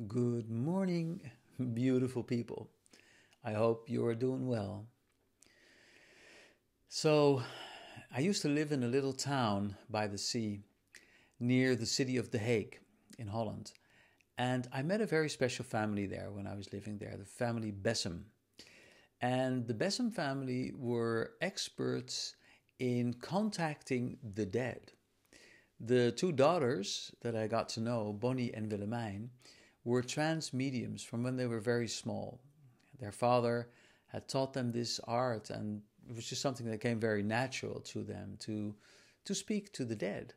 Good morning, beautiful people. I hope you are doing well. So, I used to live in a little town by the sea near the city of The Hague in Holland. And I met a very special family there when I was living there, the family Bessem. And the Bessem family were experts in contacting the dead. The two daughters that I got to know, Bonnie and Willemijn, were trance mediums from when they were very small. Their father had taught them this art, and it was just something that came very natural to them to speak to the dead,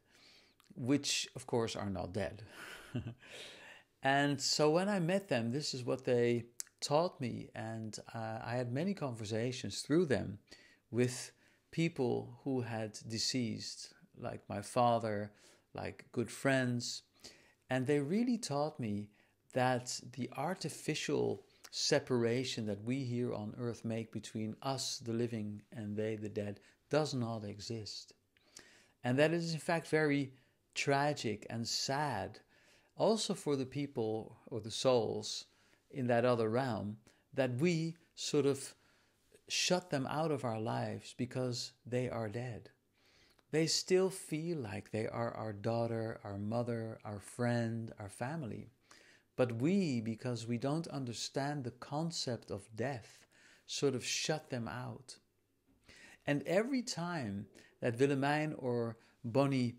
which of course are not dead. And so when I met them, this is what they taught me, and I had many conversations through them with people who had deceased, like my father, like good friends, and they really taught me that the artificial separation that we here on earth make between us, the living, and they, the dead, does not exist. And that is in fact very tragic and sad, also for the people or the souls in that other realm, that we sort of shut them out of our lives because they are dead. They still feel like they are our daughter, our mother, our friend, our family. But we, because we don't understand the concept of death, sort of shut them out. And every time that Willemijn or Bonnie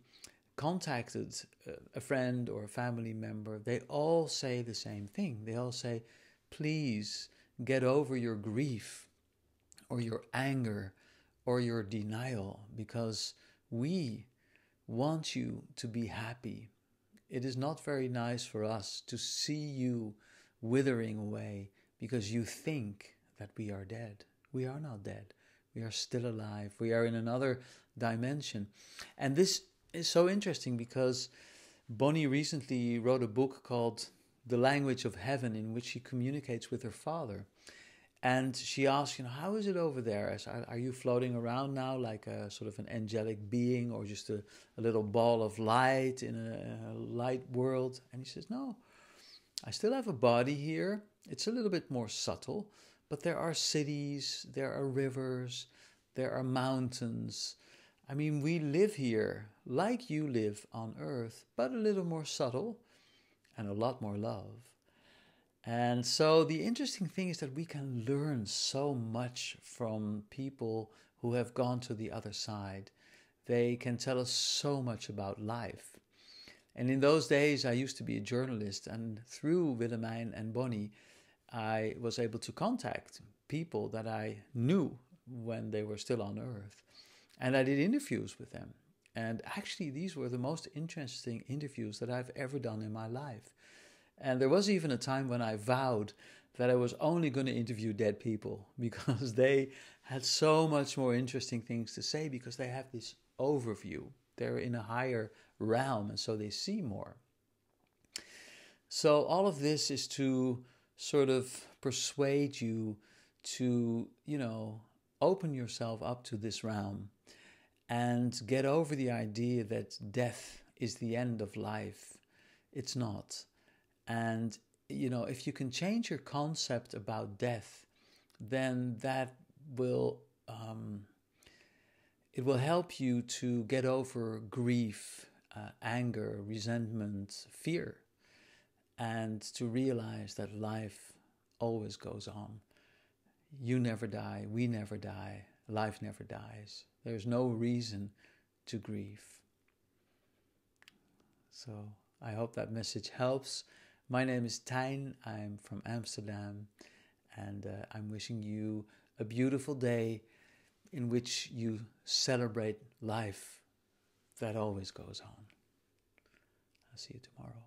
contacted a friend or a family member, they all say the same thing. They all say, please get over your grief or your anger or your denial, because we want you to be happy. It is not very nice for us to see you withering away because you think that we are dead. We are not dead. We are still alive. We are in another dimension. And this is so interesting because Bonnie recently wrote a book called The Language of Heaven, in which she communicates with her father. And she asks, how is it over there? Are you floating around now like a sort of an angelic being, or just a little ball of light in a light world? And he says, no, I still have a body here. It's a little bit more subtle, but there are cities, there are rivers, there are mountains. I mean, we live here like you live on earth, but a little more subtle and a lot more love. And so the interesting thing is that we can learn so much from people who have gone to the other side. They can tell us so much about life. And in those days, I used to be a journalist, and through Willemijn and Bonnie, I was able to contact people that I knew when they were still on Earth. And I did interviews with them. And actually, these were the most interesting interviews that I've ever done in my life. And there was even a time when I vowed that I was only going to interview dead people, because they had so much more interesting things to say, because they have this overview. They're in a higher realm, and so they see more. So all of this is to sort of persuade you to, open yourself up to this realm and get over the idea that death is the end of life. It's not. And, if you can change your concept about death, then that will, it will help you to get over grief, anger, resentment, fear, and to realize that life always goes on. You never die, we never die, life never dies. There's no reason to grieve. So I hope that message helps. My name is Tijn, I'm from Amsterdam, and I'm wishing you a beautiful day in which you celebrate life that always goes on. I'll see you tomorrow.